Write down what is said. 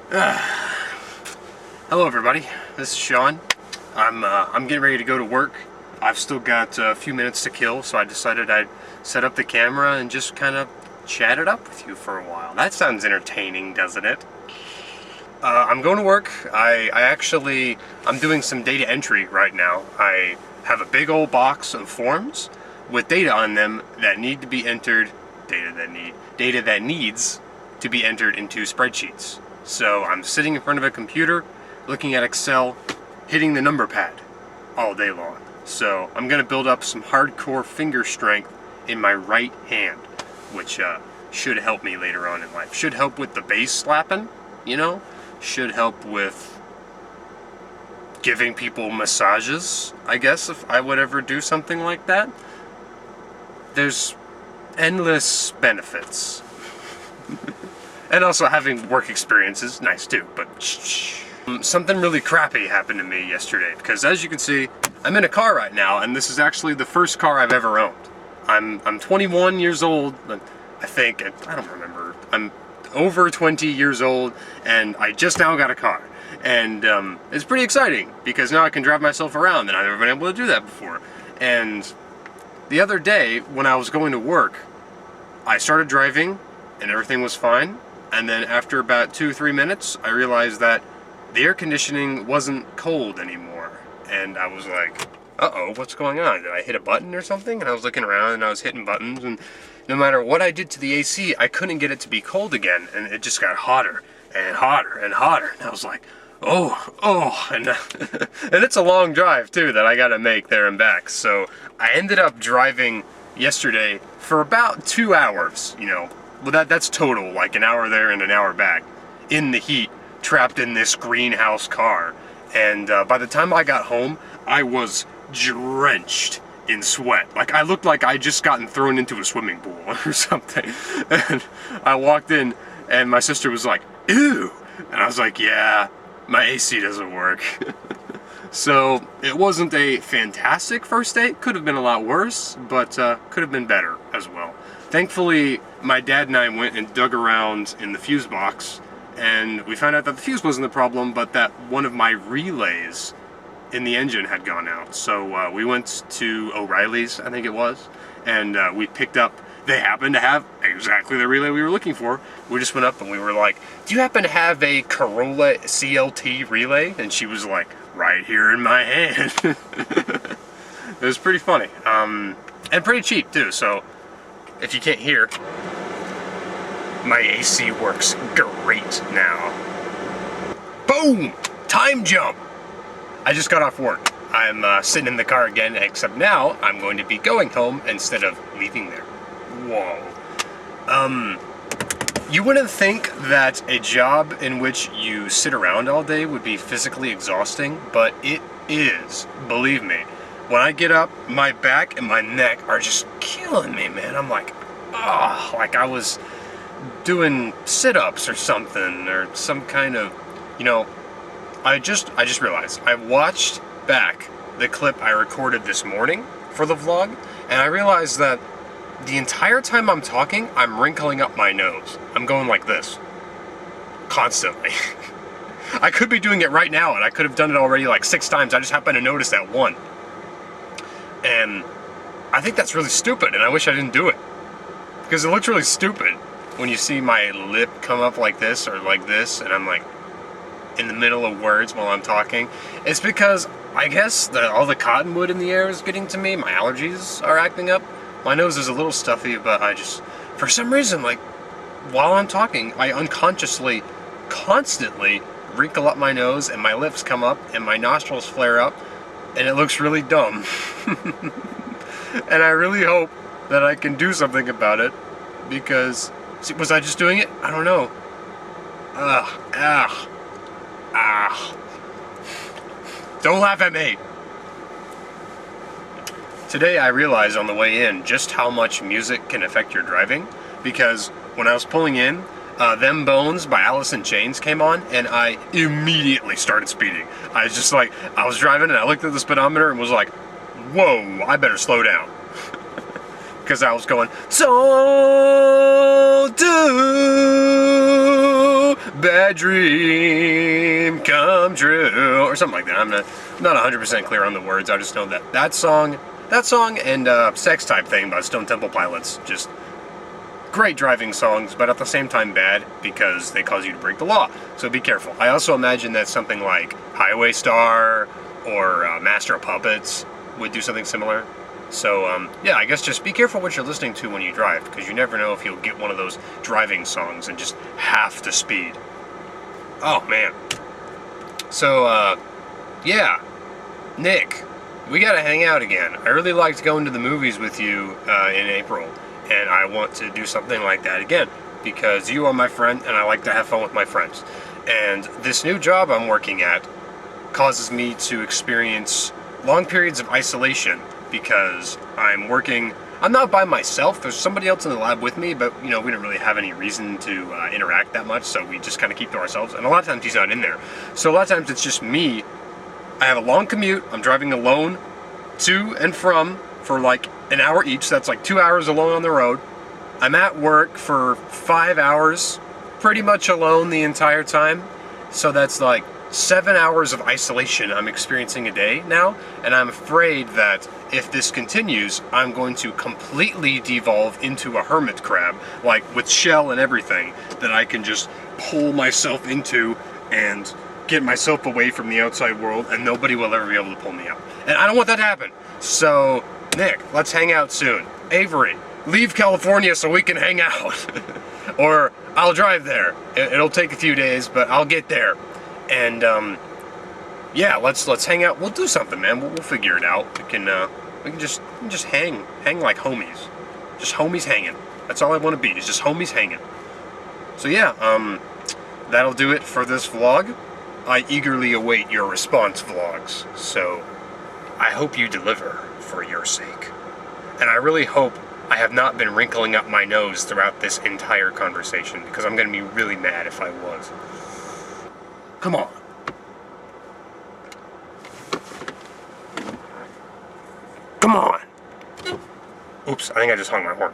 Hello everybody, this is Sean. I'm getting ready to go to work. I've still got a few minutes to kill, so I decided I'd set up the camera and just kind of chat it up with you for a while. That sounds entertaining, doesn't it? I'm going to work. I'm doing some data entry right now. I have a big old box of forms with data on them that need to be entered, data that needs to be entered into spreadsheets. So I'm sitting in front of a computer, looking at Excel, hitting the number pad all day long. So I'm going to build up some hardcore finger strength in my right hand, which should help me later on in life. Should help with the bass slapping, you know? Should help with giving people massages, I guess, if I would ever do something like that. There's endless benefits. And also having work experience is nice too, but shh. Something really crappy happened to me yesterday, because as you can see, I'm in a car right now, and this is actually the first car I've ever owned. I'm 21 years old, I think, I don't remember. I'm over 20 years old, and I just now got a car. And it's pretty exciting, because now I can drive myself around, and I've never been able to do that before. And the other day, when I was going to work, I started driving, and everything was fine. And then after about 2-3 minutes, I realized that the air conditioning wasn't cold anymore. And I was like, uh-oh, what's going on? Did I hit a button or something? And I was looking around and I was hitting buttons, and no matter what I did to the AC, I couldn't get it to be cold again. And it just got hotter and hotter and hotter. And I was like, oh, and it's a long drive too that I gotta make there and back. So I ended up driving yesterday for about 2 hours, you know. Well, that's total, like an hour there and an hour back, in the heat, trapped in this greenhouse car. And by the time I got home, I was drenched in sweat. Like, I looked like I just gotten thrown into a swimming pool or something. And I walked in, and my sister was like, ew! And I was like, yeah, my AC doesn't work. So, it wasn't a fantastic first date. Could have been a lot worse, but could have been better as well. Thankfully, my dad and I went and dug around in the fuse box, and we found out that the fuse wasn't the problem, but that one of my relays in the engine had gone out. So we went to O'Reilly's, I think it was, and we picked up, they happened to have exactly the relay we were looking for. We just went up and we were like, do you happen to have a Corolla CLT relay? And she was like, right here in my hand. It was pretty funny, and pretty cheap too, so if you can't hear, my AC works great now. Boom! Time jump! I just got off work. I'm sitting in the car again, except now I'm going to be going home instead of leaving there. Whoa. You wouldn't think that a job in which you sit around all day would be physically exhausting, but it is, believe me. When I get up, my back and my neck are just killing me, man. I'm like, oh, like I was doing sit-ups or something, or some kind of, you know, I just realized, I watched back the clip I recorded this morning for the vlog, and I realized that the entire time I'm talking, I'm wrinkling up my nose. I'm going like this, constantly. I could be doing it right now, and I could have done it already like 6 times. I just happened to notice that one. And I think that's really stupid, and I wish I didn't do it. Because it looks really stupid when you see my lip come up like this or like this, and I'm like in the middle of words while I'm talking. It's because I guess all the cottonwood in the air is getting to me. My allergies are acting up. My nose is a little stuffy, but I just, for some reason, like, while I'm talking, I unconsciously, constantly wrinkle up my nose, and my lips come up, and my nostrils flare up, and it looks really dumb. And I really hope that I can do something about it, because, was I just doing it? I don't know. Don't laugh at me. Today I realized on the way in just how much music can affect your driving, because when I was pulling in, Them Bones by Alice in Chains came on, and I immediately started speeding. I was just like, I was driving and I looked at the speedometer and was like, whoa, I better slow down. Because I was going, don't do bad dream come true, or something like that. I'm not 100% clear on the words. I just know that song and Sex Type Thing by Stone Temple Pilots, just great driving songs, but at the same time bad because they cause you to break the law. So be careful. I also imagine that something like Highway Star or Master of Puppets would do something similar. So yeah, I guess just be careful what you're listening to when you drive, because you never know if you'll get one of those driving songs and just half the speed. Oh man. So yeah, Nick, we gotta hang out again. I really liked going to the movies with you in April, and I want to do something like that again, because you are my friend and I like to have fun with my friends. And this new job I'm working at causes me to experience long periods of isolation, because I'm not by myself. There's somebody else in the lab with me, but we don't really have any reason to interact that much, so we just kind of keep to ourselves. And a lot of times he's not in there. So a lot of times it's just me. I have a long commute. I'm driving alone to and from for like an hour each. That's like 2 hours alone on the road. I'm at work for 5 hours, pretty much alone the entire time. So that's like 7 hours of isolation I'm experiencing a day now, and I'm afraid that if this continues, I'm going to completely devolve into a hermit crab, like with shell and everything, that I can just pull myself into and get myself away from the outside world, and nobody will ever be able to pull me out. And I don't want that to happen. So, Nick, let's hang out soon. Avery, leave California so we can hang out. Or I'll drive there. It'll take a few days, but I'll get there. And yeah, let's hang out. We'll do something, man. We'll figure it out. We can just hang like homies. Just homies hanging. That's all I want to be. Is just homies hanging. So yeah, that'll do it for this vlog. I eagerly await your response vlogs. So I hope you deliver for your sake. And I really hope I have not been wrinkling up my nose throughout this entire conversation, because I'm going to be really mad if I was. Come on. Come on. Oops, I think I just hung my horn.